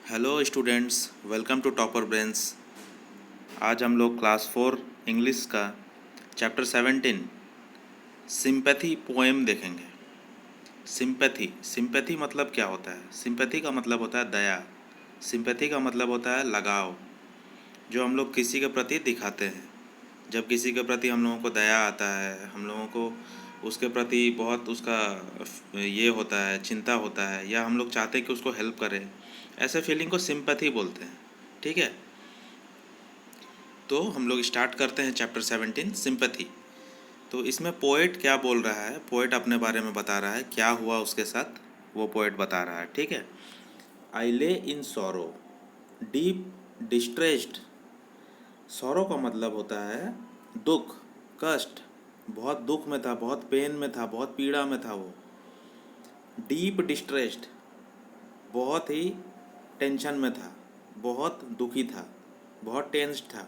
Hello students, welcome to Topper Brains. आज हम लोग क्लास 4 इंग्लिश का चैप्टर 17 सिंपैथी पोएम देखेंगे। सिंपैथी मतलब क्या होता है? सिंपैथी का मतलब होता है दया। सिंपैथी का मतलब होता है लगाव, जो हम लोग किसी के प्रति दिखाते हैं। जब किसी के प्रति हम लोगों को दया आता है, हम लोगों को उसके प्रति बहुत उसका ये होता है, चिंता होता है, या हम लोग चाहते हैं कि उसको हेल्प करें, ऐसे फीलिंग को सिंपैथी बोलते हैं। ठीक है, तो हम लोग स्टार्ट करते हैं चैप्टर 17 सिंपैथी। तो इसमें पोएट क्या बोल रहा है? पोएट अपने बारे में बता रहा है, क्या हुआ उसके साथ वो पोएट बता रहा है। ठीक है, I lay in sorrow deep distressed. Sorrow का मतलब होता है दुख, कष्ट। बहुत दुख में था, बहुत पेन में था, बहुत पीड़ा में था वो। डीप डिस्ट्रेस्ड, बहुत ही टेंशन में था, बहुत दुखी था, बहुत टेंस्ड था,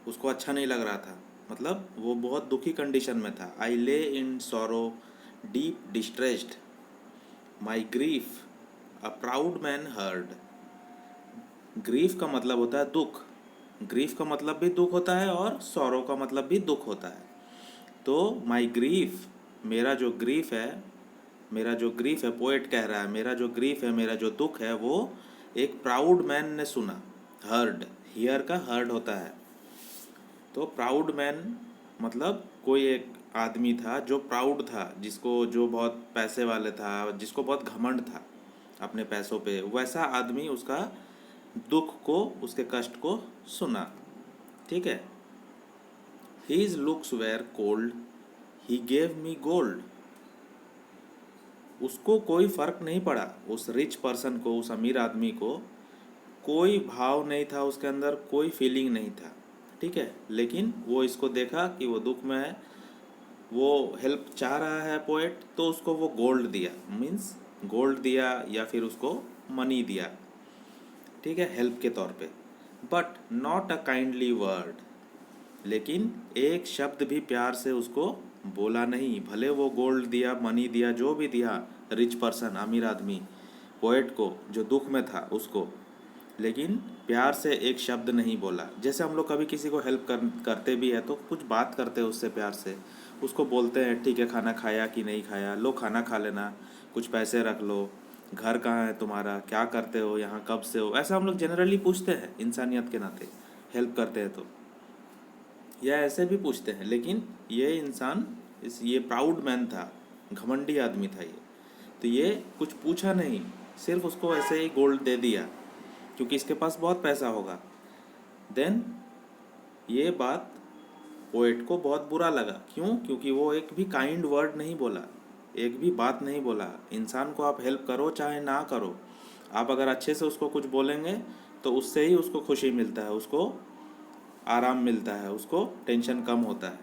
उसको अच्छा नहीं लग रहा था, मतलब वो बहुत दुखी कंडीशन में था। I lay in sorrow deep distressed my grief a proud man heard. Grief का मतलब होता है दुख। ग्रीफ का मतलब भी दुख होता है और सॉरो का मतलब भी दुख होता है। तो माई ग्रीफ, मेरा जो ग्रीफ है, पोएट कह रहा है, मेरा जो ग्रीफ है, मेरा जो दुख है, वो एक प्राउड मैन ने सुना। हर्ड, हियर का हर्ड होता है। तो प्राउड मैन मतलब कोई एक आदमी था जो प्राउड था, जिसको, जो बहुत पैसे वाले था, जिसको बहुत घमंड था अपने पैसों पे, वैसा आदमी उसका दुख को, उसके कष्ट को सुना। ठीक है, his looks were cold he gave me gold. उसको कोई फर्क नहीं पड़ा, उस रिच पर्सन को, उस अमीर आदमी को कोई भाव नहीं था उसके अंदर, कोई फीलिंग नहीं था। ठीक है, लेकिन वो इसको देखा कि वो दुख में है, वो हेल्प चाह रहा है पोएट, तो उसको वो गोल्ड दिया, मीन्स गोल्ड दिया या फिर उसको मनी दिया। ठीक है, हेल्प के तौर पे। But not a kindly word, लेकिन एक शब्द भी प्यार से उसको बोला नहीं। भले वो गोल्ड दिया, मनी दिया, जो भी दिया, रिच पर्सन, अमीर आदमी, पोएट को जो दुख में था उसको, लेकिन प्यार से एक शब्द नहीं बोला। जैसे हम लोग कभी किसी को हेल्प करते भी है तो कुछ बात करते हैं उससे प्यार से, उसको बोलते हैं ठीक है, खाना खाया कि नहीं खाया, लो खाना खा लेना, कुछ पैसे रख लो, घर कहाँ है तुम्हारा, क्या करते हो यहाँ, कब से हो, ऐसा हम लोग जनरली पूछते हैं इंसानियत के नाते, हेल्प करते हैं तो, या ऐसे भी पूछते हैं। लेकिन ये इंसान, ये प्राउड मैन था, घमंडी आदमी था ये, तो ये कुछ पूछा नहीं, सिर्फ उसको ऐसे ही गोल्ड दे दिया क्योंकि इसके पास बहुत पैसा होगा। देन ये बात पोएट को बहुत बुरा लगा। क्यों? क्योंकि वो एक भी काइंड वर्ड नहीं बोला, एक भी बात नहीं बोला। इंसान को आप हेल्प करो चाहे ना करो, आप अगर अच्छे से उसको कुछ बोलेंगे तो उससे ही उसको खुशी मिलता है, उसको आराम मिलता है, उसको टेंशन कम होता है।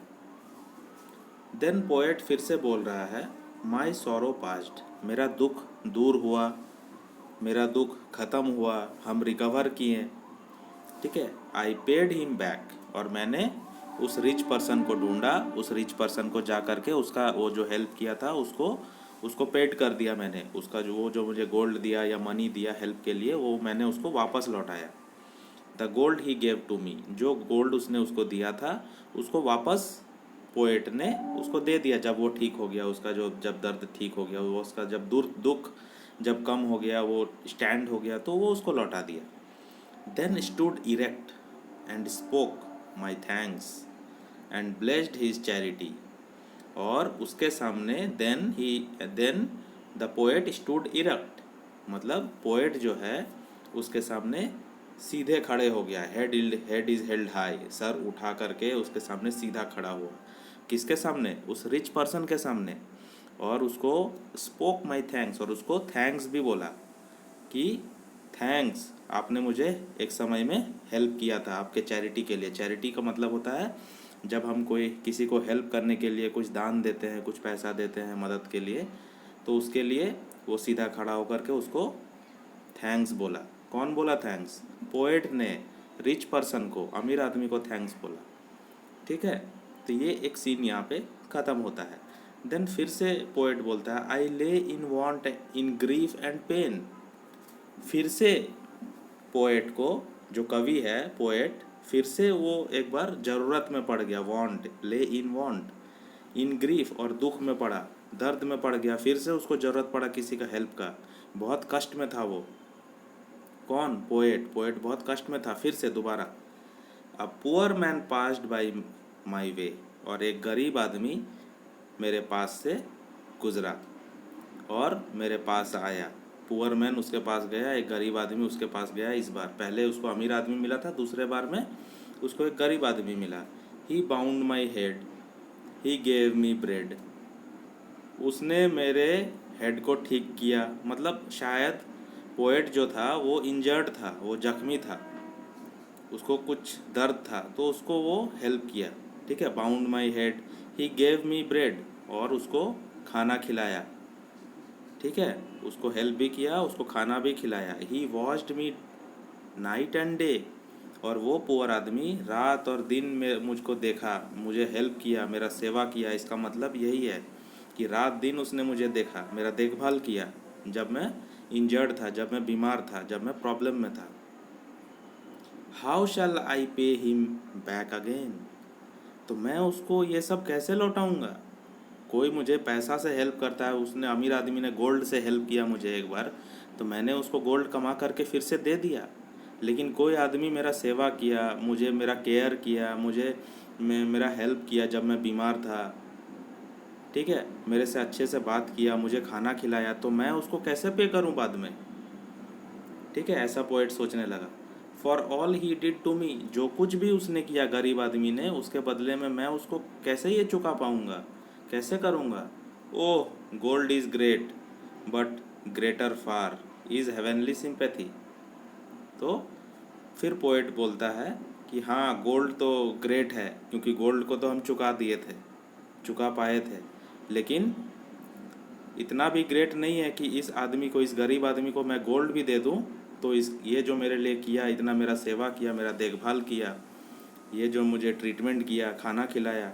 देन पोएट फिर से बोल रहा है, माई सॉरो पास्ट, मेरा दुख दूर हुआ, मेरा दुख ख़त्म हुआ, हम रिकवर किए। ठीक है, आई पेड हिम बैक, और मैंने उस रिच पर्सन को ढूंढा, उस रिच पर्सन को जा करके उसका वो जो हेल्प किया था उसको उसको पेड कर दिया मैंने, उसका जो वो जो मुझे गोल्ड दिया या मनी दिया हेल्प के लिए, वो मैंने उसको वापस लौटाया। The gold he gave to me, जो गोल्ड उसने उसको दिया था उसको वापस पोएट ने उसको दे दिया। जब वो ठीक हो गया, उसका जो, जब दर्द ठीक हो गया, वो उसका जब दुख जब कम हो गया, वो स्टैंड हो गया, तो वो उसको लौटा दिया। Then stood erect and spoke my thanks and blessed his charity. और उसके सामने then the poet stood erect, मतलब पोएट जो है उसके सामने सीधे खड़े हो गया। हेड इज हेल्ड हाई, सर उठा करके उसके सामने सीधा खड़ा हुआ। किसके सामने? उस रिच पर्सन के सामने। और उसको स्पोक माई थैंक्स, और उसको थैंक्स भी बोला कि थैंक्स, आपने मुझे एक समय में हेल्प किया था आपके चैरिटी के लिए। चैरिटी का मतलब होता है जब हम कोई किसी को हेल्प करने के लिए कुछ दान देते हैं, कुछ पैसा देते हैं मदद के लिए, तो उसके लिए वो सीधा खड़ा होकर के उसको थैंक्स बोला। कौन बोला थैंक्स? पोएट ने रिच पर्सन को, अमीर आदमी को थैंक्स बोला। ठीक है, तो ये एक सीन यहाँ पे ख़त्म होता है। देन फिर से पोएट बोलता है, I lay in want in grief and pain. फिर से पोएट को, जो कवि है पोएट, फिर से वो एक बार ज़रूरत में पड़ गया, वांट, ले इन वांट, इन ग्रीफ, और दुख में पड़ा, दर्द में पड़ गया, फिर से उसको ज़रूरत पड़ा किसी का हेल्प का, बहुत कष्ट में था वो। कौन? पोएट। पोएट बहुत कष्ट में था, फिर से दोबारा। A poor man passed by my way, और एक गरीब आदमी मेरे पास से गुजरा और मेरे पास आया। पुअर मैन उसके पास गया, एक गरीब आदमी उसके पास गया इस बार। पहले उसको अमीर आदमी मिला था, दूसरे बार में उसको एक गरीब आदमी मिला। He bound my head, he gave me bread, उसने मेरे हेड को ठीक किया। मतलब शायद पोएट जो था वो इंजर्ड था, वो जख्मी था, उसको कुछ दर्द था, तो उसको वो हेल्प किया। ठीक है, bound my head, he gave me bread, और उसको खाना खिलाया। ठीक है, उसको हेल्प भी किया, उसको खाना भी खिलाया। He washed me night and day, और वो पुअर आदमी रात और दिन में मुझको देखा, मुझे हेल्प किया, मेरा सेवा किया। इसका मतलब यही है कि रात दिन उसने मुझे देखा, मेरा देखभाल किया, जब मैं इंजर्ड था, जब मैं बीमार था, जब मैं प्रॉब्लम में था। How shell I pay him back again, तो मैं उसको ये सब कैसे लौटाऊंगा? कोई मुझे पैसा से हेल्प करता है, उसने, अमीर आदमी ने गोल्ड से हेल्प किया मुझे एक बार, तो मैंने उसको गोल्ड कमा करके फिर से दे दिया। लेकिन कोई आदमी मेरा सेवा किया, मुझे मेरा केयर किया, मुझे मेरा हेल्प किया जब मैं बीमार था, ठीक है, मेरे से अच्छे से बात किया, मुझे खाना खिलाया, तो मैं उसको कैसे पे करूं बाद में? ठीक है, ऐसा पोएट सोचने लगा। For all he did to me, जो कुछ भी उसने किया गरीब आदमी ने, उसके बदले में मैं उसको कैसे ये चुका पाऊंगा, कैसे करूंगा? Oh gold is great but greater far is heavenly sympathy. तो फिर पोएट बोलता है कि हाँ, गोल्ड तो ग्रेट है, क्योंकि गोल्ड को तो हम चुका दिए थे, चुका पाए थे, लेकिन इतना भी ग्रेट नहीं है कि इस आदमी को, इस गरीब आदमी को मैं गोल्ड भी दे दूं, तो इस, ये जो मेरे लिए किया, इतना मेरा सेवा किया, मेरा देखभाल किया, ये जो मुझे ट्रीटमेंट किया, खाना खिलाया,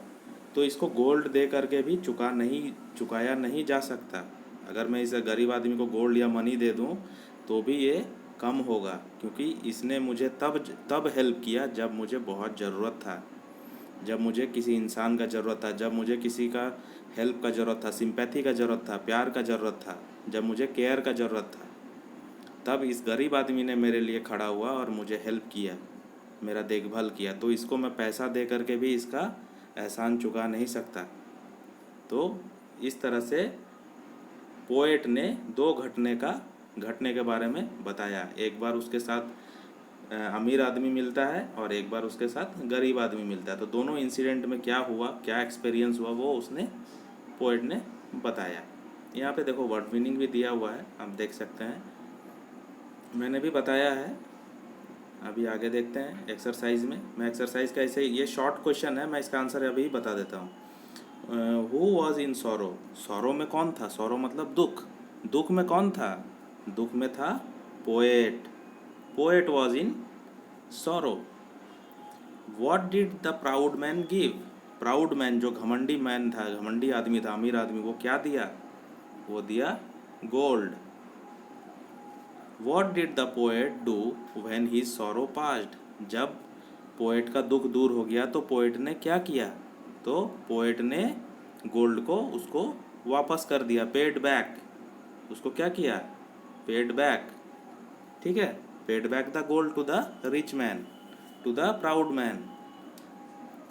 तो इसको गोल्ड दे करके भी चुकाया नहीं जा सकता। अगर मैं इस गरीब आदमी को गोल्ड या मनी दे दूं तो भी ये कम होगा, क्योंकि इसने मुझे तब हेल्प किया जब मुझे बहुत ज़रूरत था, जब मुझे किसी इंसान का ज़रूरत था, जब मुझे किसी का हेल्प का ज़रूरत था, सिंपैथी का ज़रूरत था, प्यार का ज़रूरत था, जब मुझे केयर का ज़रूरत था, तब इस गरीब आदमी ने मेरे लिए खड़ा हुआ और मुझे हेल्प किया, मेरा देखभाल किया। तो इसको मैं पैसा दे करके भी इसका एहसान चुका नहीं सकता। तो इस तरह से पोएट ने दो घटने के बारे में बताया। एक बार उसके साथ अमीर आदमी मिलता है और एक बार उसके साथ गरीब आदमी मिलता है। तो दोनों इंसिडेंट में क्या हुआ, क्या एक्सपीरियंस हुआ, वो उसने, पोएट ने बताया। यहाँ पे देखो वर्ड मीनिंग भी दिया हुआ है, आप देख सकते हैं, मैंने भी बताया है। अभी आगे देखते हैं एक्सरसाइज में। मैं एक्सरसाइज का ऐसे, ये शॉर्ट क्वेश्चन है, मैं इसका आंसर अभी बता देता हूँ। Who was in sorrow, sorrow में कौन था? सॉरो मतलब दुख, दुख में कौन था? दुख में था poet, poet was in sorrow. What did the proud man give, proud man जो घमंडी मैन था, घमंडी आदमी था, अमीर आदमी, वो क्या दिया? वो दिया gold. What did the poet do when he sorrow passed, जब पोएट का दुख दूर हो गया तो पोएट ने क्या किया? तो पोएट ने गोल्ड को उसको वापस कर दिया, पेड बैक, उसको क्या किया? Paid back. ठीक है, paid back the gold to the rich man, to the proud man.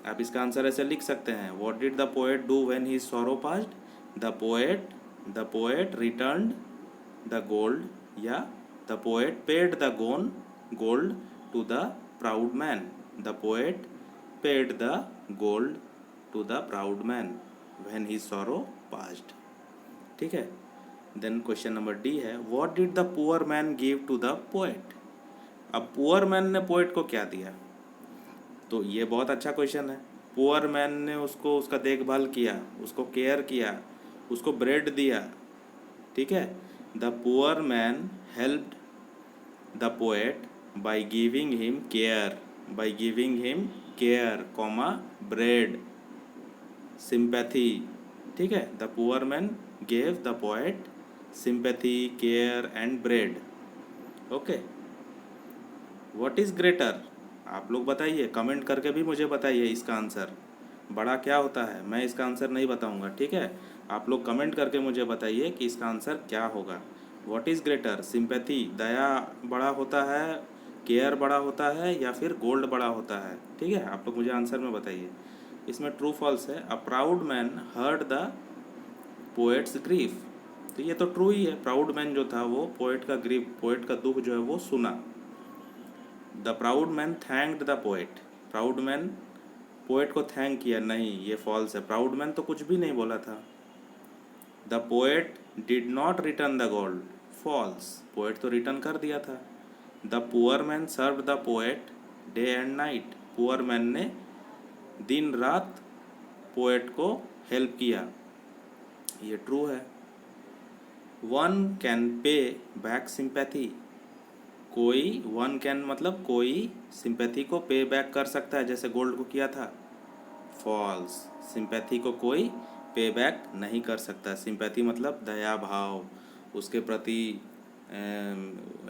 आप इसका आंसर ऐसे लिख सकते हैं, what did the poet do when he sorrow passed, the poet returned the gold, या the poet paid the gold to the proud man, the poet paid the gold to the proud man when he sorrow passed. ठीक है, then question number D है, what did the poor man give to the poet. अब poor man ने poet को क्या दिया? तो ये बहुत अच्छा क्वेश्चन है। पुअर मैन ने उसको, उसका देखभाल किया, उसको केयर किया, उसको ब्रेड दिया। ठीक है, the poor man helped the poet by giving him care, comma bread, sympathy. ठीक है, the poor man gave the poet sympathy, care and bread. Okay, what is greater? आप लोग बताइए, कमेंट करके भी मुझे बताइए इसका आंसर। बड़ा क्या होता है? मैं इसका आंसर नहीं बताऊंगा, ठीक है? आप लोग कमेंट करके मुझे बताइए कि इसका आंसर क्या होगा। What is greater? सिंपैथी, दया बड़ा होता है, केयर बड़ा होता है, या फिर गोल्ड बड़ा होता है? ठीक है, आप लोग मुझे आंसर में बताइए। इसमें ट्रू फॉल्स है। अ proud man heard the poets grief. तो ये तो ट्रू ही है, प्राउड मैन जो था वो पोएट का ग्रीफ, पोएट का दुख जो है वो सुना। The proud man thanked the poet. Proud man poet को थैंक किया, नहीं, ये फॉल्स है। प्राउड मैन तो कुछ भी नहीं बोला था। The poet did not return the gold. False, poet तो रिटर्न कर दिया था। The poor man serve the poet day and night. Poor man ने दिन रात पोएट को हेल्प किया, ये ट्रू है। One can pay back sympathy. कोई, वन कैन मतलब कोई सिंपैथी को पे बैक कर सकता है जैसे गोल्ड को किया था। फॉल्स, सिंपैथी को कोई पे बैक नहीं कर सकता। सिंपैथी मतलब दया भाव, उसके प्रति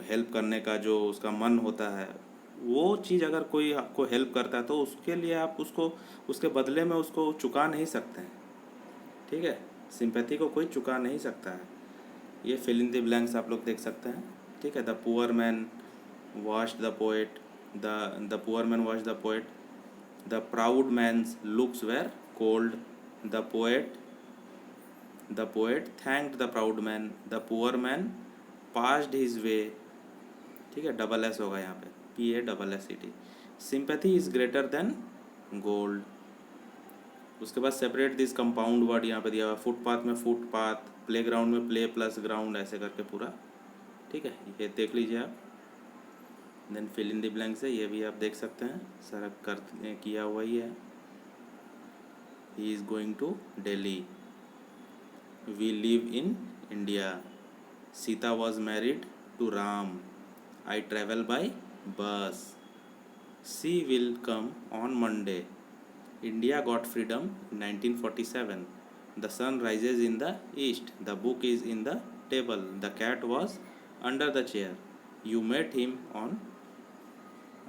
हेल्प करने का जो उसका मन होता है, वो चीज़ अगर कोई आपको हेल्प करता है तो उसके लिए आप उसको, उसके बदले में उसको चुका नहीं सकते हैं, ठीक है? सिंपैथी को कोई चुका नहीं सकता है। ये फिल इन द ब्लैंक्स आप लोग देख सकते हैं, ठीक है? The poor man washed the poet, the poor man washed the poet, the proud man's looks were cold, the poet thanked the proud man, the poor man passed his way, ठीक है? Double S होगा यहाँ पे, PASSET। Sympathy is greater than gold. उसके बाद separate this compound word यहाँ पे दिया हुआ, फुटपाथ में फुटपाथ, प्ले ग्राउंड में प्ले प्लस ग्राउंड, ऐसे करके पूरा, ठीक है? ये देख लीजिए आप। Then fill in the blanks है, ये भी आप देख सकते हैं, सारा कर किया हुआ ही है। He is going to Delhi. We live in India. Sita was married to Ram. I travel by bus. She will come on Monday. India got freedom 1947. The sun rises in the east. The book is in the table. The cat was under the chair. You met him on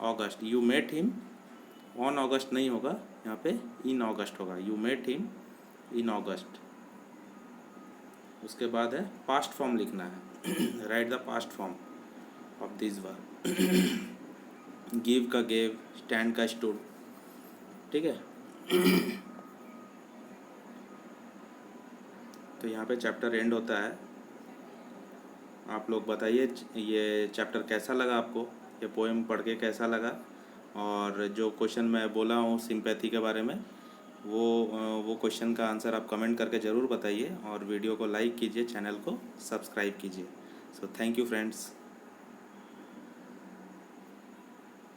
August. You met him on August नहीं होगा यहाँ पे, in August होगा। You met him in August. उसके बाद है past form लिखना है। Right the past form of this verb. Give का गेव, स्टैंड का स्टूड, ठीक है? तो यहाँ पे चैप्टर एंड होता है। आप लोग बताइए ये चैप्टर कैसा लगा आपको, ये पोएम पढ़ के कैसा लगा, और जो क्वेश्चन मैं बोला हूँ सिंपैथी के बारे में, वो क्वेश्चन का आंसर आप कमेंट करके ज़रूर बताइए, और वीडियो को लाइक कीजिए, चैनल को सब्सक्राइब कीजिए। So thank you friends.